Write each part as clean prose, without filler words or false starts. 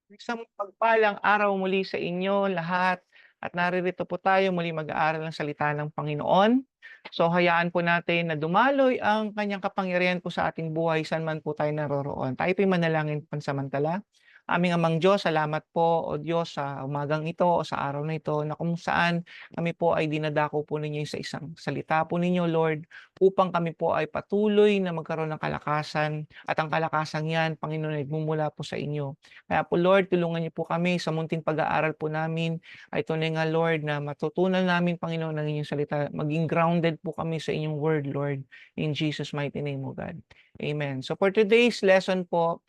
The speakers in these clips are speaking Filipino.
Isang pagpalang araw muli sa inyo lahat at naririto po tayo muli mag-aaral ng salita ng Panginoon. So hayaan po natin na dumaloy ang kanyang kapangyarihan po sa ating buhay saan man po tayo naroroon. Tayo po'y manalangin pansamantala. Aming Amang Diyos, salamat po o Diyos sa umagang ito o sa araw na ito na kung saan kami po ay dinadako po ninyo sa isang salita po ninyo, Lord, upang kami po ay patuloy na magkaroon ng kalakasan at ang kalakasan yan, Panginoon, ay mumula po sa inyo. Kaya po Lord, tulungan niyo po kami sa munting pag-aaral po namin. Ay tunay nga Lord na matutunan namin Panginoon ng inyong salita. Maging grounded po kami sa inyong word Lord. In Jesus mighty name o God. Amen. So for today's lesson po,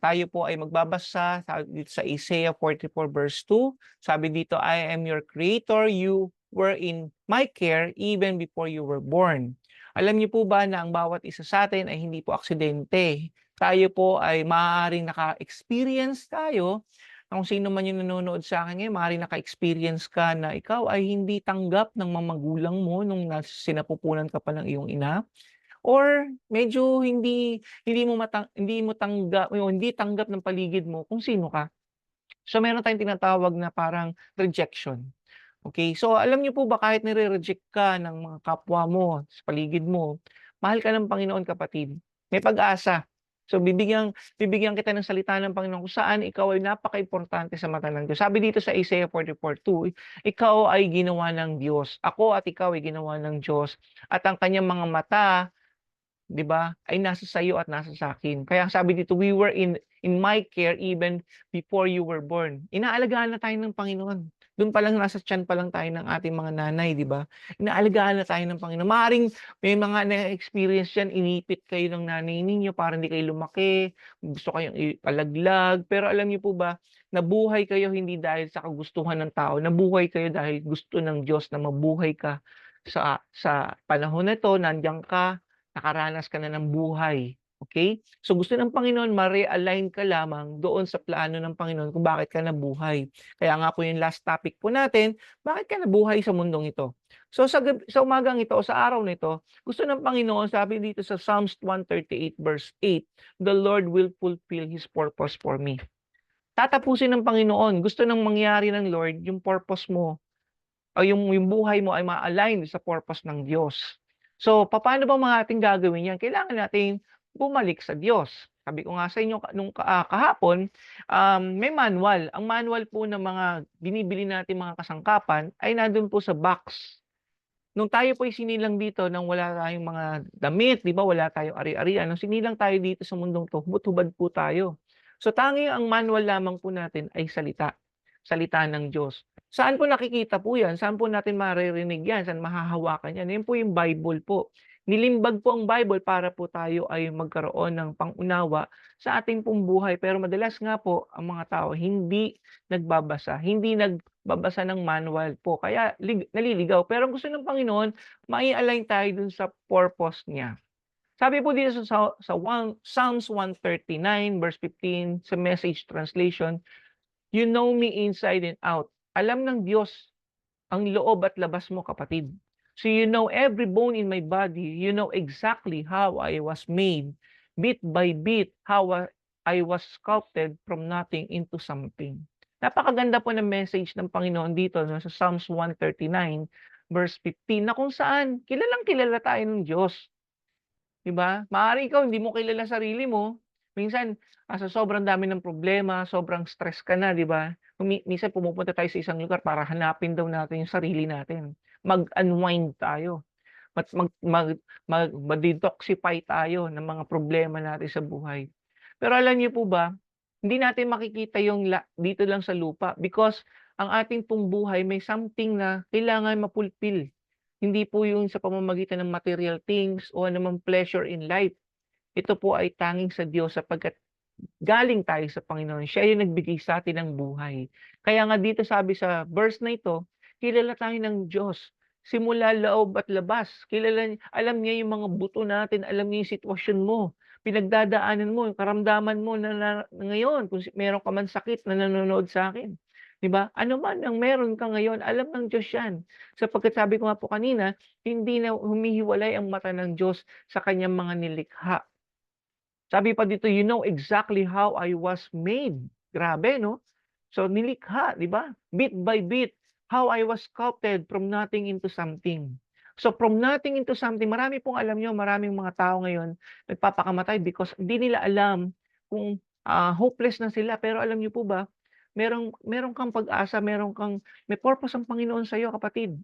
tayo po ay magbabasa dito sa Isaiah 44 verse 2. Sabi dito, I am your creator, you were in my care even before you were born. Alam niyo po ba na ang bawat isa sa atin ay hindi po aksidente? Tayo po ay maaaring naka-experience tayo kung sino man yung nanonood sa akin ngayon, maaaring naka-experience ka na ikaw ay hindi tanggap ng mga magulang mo nung sinapupunan ka pa ng iyong ina or medyo hindi mo tanggap o hindi tanggap ng paligid mo kung sino ka. So meron tayong tinatawag na parang rejection. Okay, so alam niyo po ba kahit nire-reject ka ng mga kapwa mo sa paligid mo, mahal ka ng Panginoon kapatid. May pag-asa. So bibigyan kita ng salita ng Panginoon kung saan ikaw ay napakaimportante sa mata ng Diyos. Sabi dito sa Isaiah 44:2, ikaw ay ginawa ng Diyos. Ako at ikaw ay ginawa ng Diyos at ang kanyang mga mata, 'di ba, ay nasa sa'yo at nasa sa'kin. Kaya sabi dito, we were in my care even before you were born. Inaalagaan na tayo ng Panginoon. Dun pa lang nasa tiyan pa lang tayo ng ating mga nanay, 'di ba? Inaalagaan na tayo ng Panginoon. Maaaring may mga na-experience diyan, inipit kayo ng nanay ninyo para hindi kayo lumaki, gusto kayong ipalaglag. Pero alam niyo po ba, nabuhay kayo hindi dahil sa kagustuhan ng tao, nabuhay kayo dahil gusto ng Diyos na mabuhay ka sa panahon na 'to, nandiyan ka, nakaranas ka na ng buhay, okay? So gusto ng Panginoon ma-realign ka lamang doon sa plano ng Panginoon kung bakit ka nabuhay. Kaya nga po yung last topic po natin, bakit ka nabuhay sa mundong ito? So sa umagang ito o sa araw na ito, gusto ng Panginoon, sabi dito sa Psalms 138 verse 8, "The Lord will fulfill His purpose for me." Tatapusin ng Panginoon, gusto ng mangyari ng Lord yung purpose mo o yung buhay mo ay ma-align sa purpose ng Diyos. So, papaano ba mga ating gagawin yan? Kailangan nating bumalik sa Diyos. Sabi ko nga sa inyo kahapon, may manual. Ang manual po ng mga binibili natin mga kasangkapan ay nandun po sa box. Nung tayo po ay sinilang dito nang wala tayong mga damit, 'di ba, wala tayong ari-arian, nung sinilang tayo dito sa mundong 'to, hubad-hubad po tayo. So, tanging ang manual lamang po natin ay salita, salita ng Diyos. Saan po nakikita po 'yan? Saan po natin maririnig 'yan? Saan mahahawakan 'yan? 'Yan po yung Bible po. Nilimbag po ang Bible para po tayo ay magkaroon ng pang-unawa sa ating pong buhay. Pero madalas nga po ang mga tao hindi nagbabasa, hindi nagbabasa ng manual po kaya naliligaw. Pero ang gusto ng Panginoon, mai-align tayo dun sa purpose niya. Sabi po dito Psalms 139 verse 15 sa Message translation, "You know me inside and out." Alam ng Diyos ang loob at labas mo, kapatid. So you know every bone in my body. You know exactly how I was made, bit by bit, how I was sculpted from nothing into something. Napakaganda po ng message ng Panginoon dito no, sa Psalms 139 verse 15 na kung saan kilalang kilala tayo ng Diyos. 'Di ba? Maaaring ikaw hindi mo kilala sarili mo. Minsan, sa sobrang dami ng problema, sobrang stress ka na, 'di ba? Minsan pumupunta tayo sa isang lugar para hanapin daw natin yung sarili natin. Mag-unwind tayo. Ma-detoxify tayo ng mga problema natin sa buhay. Pero alam niyo po ba, hindi natin makikita yung dito lang sa lupa because ang ating pong buhay may something na kailangan mapulpil. Hindi po yung sa pamamagitan ng material things o anumang pleasure in life. Ito po ay tanging sa Diyos sapagkat galing tayo sa Panginoon. Siya yung nagbigay sa atin ng buhay. Kaya nga dito sabi sa verse na ito, kilala tayo ng Diyos. Simula loob at labas. Alam niya yung mga buto natin, alam niya yung sitwasyon mo, pinagdadaanan mo, yung karamdaman mo na ngayon, kung meron ka man sakit na nanonood sa akin. 'Di ba? Ano man ang meron ka ngayon, alam ng Diyos 'yan. Sapagkat sabi ko nga po kanina, hindi na humihiwalay ang mata ng Diyos sa kanyang mga nilikha. Sabi pa dito, "You know exactly how I was made." Grabe 'no? So nilikha, 'di ba? Bit by bit, how I was sculpted from nothing into something. So from nothing into something, marami pong alam niyo, maraming mga tao ngayon nagpapakamatay because hindi nila alam kung, hopeless na sila. Pero alam niyo po ba, merong meron kang pag-asa, may purpose ang Panginoon sa'yo kapatid.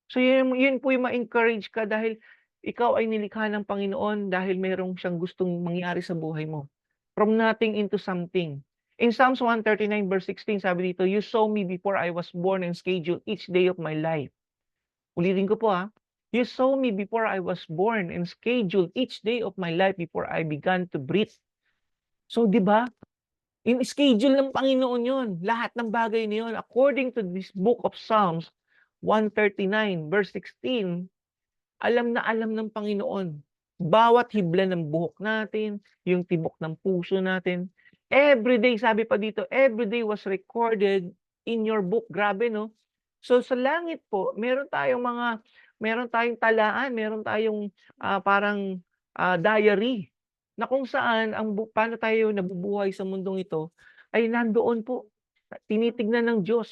So yun po yung ma-encourage ka dahil ikaw ay nilikha ng Panginoon dahil merong siyang gustong mangyari sa buhay mo. From nothing into something. In Psalms 139 verse 16 sabi dito, "You saw me before I was born and scheduled each day of my life." Ulitin ko po, "You saw me before I was born and scheduled each day of my life before I began to breathe." So 'di ba, in-schedule ng Panginoon yun, lahat ng bagay na yun. According to this book of Psalms 139 verse 16, alam na alam ng Panginoon, bawat hibla ng buhok natin, yung tibok ng puso natin, everyday sabi pa dito, everyday was recorded in your book. Grabe 'no? So sa langit po meron tayong talaan, meron tayong, parang, diary na kung saan paano tayo nabubuhay sa mundong ito ay nandoon po, tinitignan ng Diyos.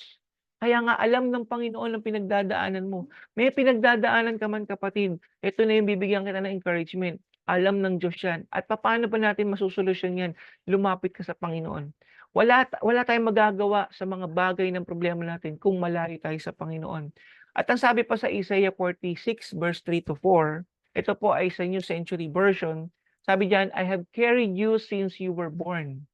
Kaya nga alam ng Panginoon ang pinagdadaanan mo. May pinagdadaanan ka man kapatid, ito na yung bibigyan kita ng encouragement. Alam ng Diyos yan. At paano ba natin masosolusyon yan? Lumapit ka sa Panginoon. Wala tayong magagawa sa mga bagay ng problema natin kung malayo tayo sa Panginoon. At ang sabi pa sa Isaiah 46 verse 3 to 4, ito po ay sa New Century Version, sabi diyan, "I have carried you since you were born."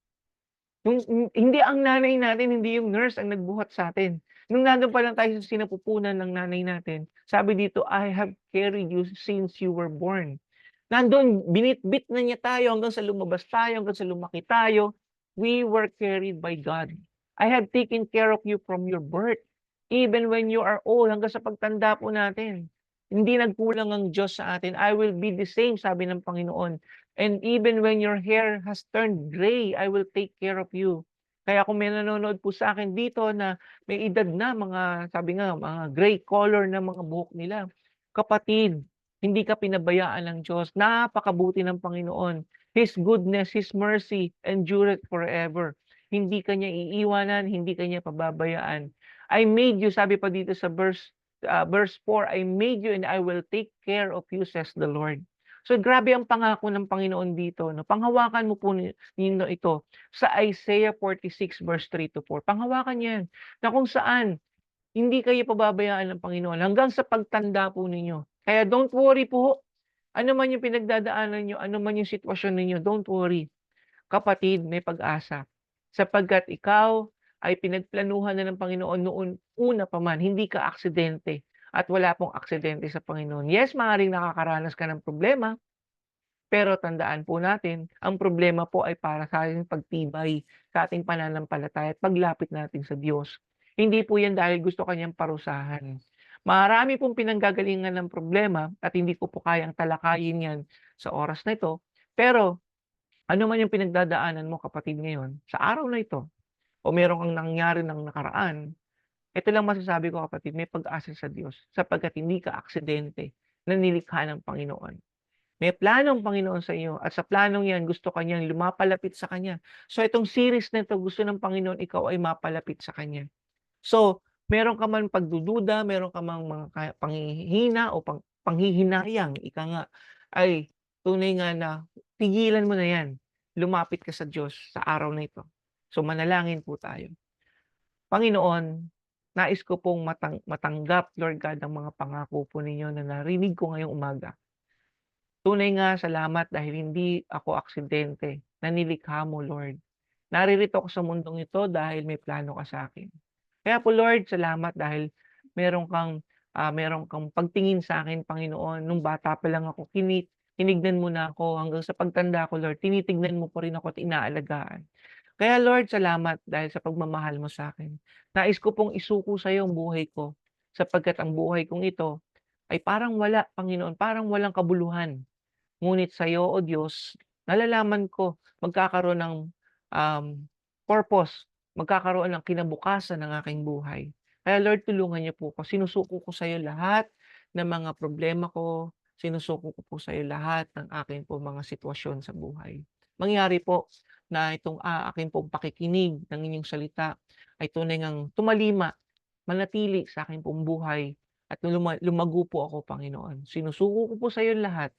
Hindi ang nanay natin, hindi yung nurse ang nagbuhat sa'tin. Nung nandun pa lang tayo sa sinapupunan ng nanay natin, sabi dito, "I have carried you since you were born." Nandun, binitbit na niya tayo hanggang sa lumabas tayo, hanggang sa lumaki tayo. We were carried by God. I have taken care of you from your birth, even when you are old, hanggang sa pagtanda po natin. Hindi nagkulang ang Diyos sa atin. I will be the same, sabi ng Panginoon. And even when your hair has turned gray, I will take care of you. Kaya kung may nanonood po sa akin dito na may edad na, sabi nga, mga gray color na mga buhok nila, kapatid, hindi ka pinabayaan ng Diyos. Napakabuti ng Panginoon. His goodness, His mercy, endureth forever. Hindi ka niya iiwanan, hindi ka niya pababayaan. I made you, sabi pa dito sa verse 4, "I made you and I will take care of you," says the Lord. So grabe ang pangako ng Panginoon dito, no? Panghawakan mo po ninyo ito sa Isaiah 46 verse 3 to 4. Panghawakan 'yan na kung saan hindi kayo pababayaan ng Panginoon hanggang sa pagtanda po ninyo. Kaya don't worry po, ano man yung pinagdadaanan niyo, ano man yung sitwasyon ninyo, don't worry. Kapatid, may pag-asa. Sapagkat ikaw ay pinagplanuhan na ng Panginoon noon una pa man, hindi ka aksidente at wala pong aksidente sa Panginoon. Yes, maaaring nakakaranas ka ng problema, pero tandaan po natin, ang problema po ay para sa ating pagtibay, sa ating pananampalataya at paglapit natin sa Diyos. Hindi po yan dahil gusto kanyang parusahan. Marami pong pinanggagalingan ng problema at hindi ko po kayang talakayin yan sa oras na ito. Pero ano man yung pinagdadaanan mo kapatid ngayon, sa araw na ito, o meron kang nangyari ng nakaraan, ito lang masasabi ko kapatid, may pag-asa sa Diyos sapagkat hindi ka aksidente na nilikha ng Panginoon. May plano ang Panginoon sa iyo at sa planong 'yan gusto ka niyang lumapalapit sa Kanya. So itong series na 'to gusto ng Panginoon ikaw ay mapalapit sa Kanya. So, meron ka man pagdududa, meron ka mang mga panghihina o panghihinayang, ika nga, ay tunay nga na pigilan mo na 'yan. Lumapit ka sa Diyos sa araw na ito. So manalangin po tayo. Panginoon, nais ko pong matanggap, Lord God, ang mga pangako po ninyo na narinig ko ngayong umaga. Tunay nga salamat dahil hindi ako aksidente na nilikha mo, Lord. Naririto ako sa mundong ito dahil may plano ka sa akin. Kaya po Lord, salamat dahil meron kang pagtingin sa akin, Panginoon. Nung bata pa lang ako, tinignan mo na ako hanggang sa pagtanda ko, Lord. Tinitignan mo pa rin ako at inaalagaan. Kaya Lord, salamat dahil sa pagmamahal mo sa akin. Nais ko pong isuko sa iyo ang buhay ko sapagkat ang buhay kong ito ay parang wala, Panginoon, parang walang kabuluhan. Ngunit sa'yo, O Diyos, nalalaman ko magkakaroon ng, um, purpose, magkakaroon ng kinabukasan ng aking buhay. Kaya Lord, tulungan niyo po ako. Sinusuko ko sa'yo lahat ng mga problema ko, sinusuko ko po sa'yo lahat ng aking po mga sitwasyon sa buhay. Mangyari po na itong akin pong pakikinig ng inyong salita ay tunay ngang tumalima, manatili sa akin pong buhay at lumago po ako, Panginoon. Sinusuko ko po sa iyo lahat.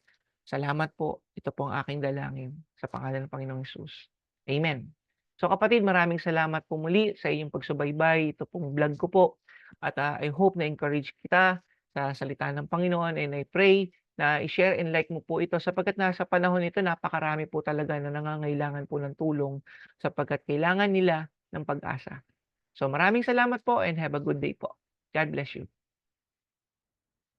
Salamat po. Ito po ang aking dalangin sa pangalan ng Panginoong Hesus. Amen. So kapatid, maraming salamat po muli sa inyong pagsubaybay. Ito pong vlog ko po. At I hope na encourage kita sa salita ng Panginoon, and I pray na i-share and like mo po ito sapagkat nasa panahon nito napakarami po talaga na nangangailangan po ng tulong sapagkat kailangan nila ng pag-asa. So maraming salamat po and have a good day po. God bless you.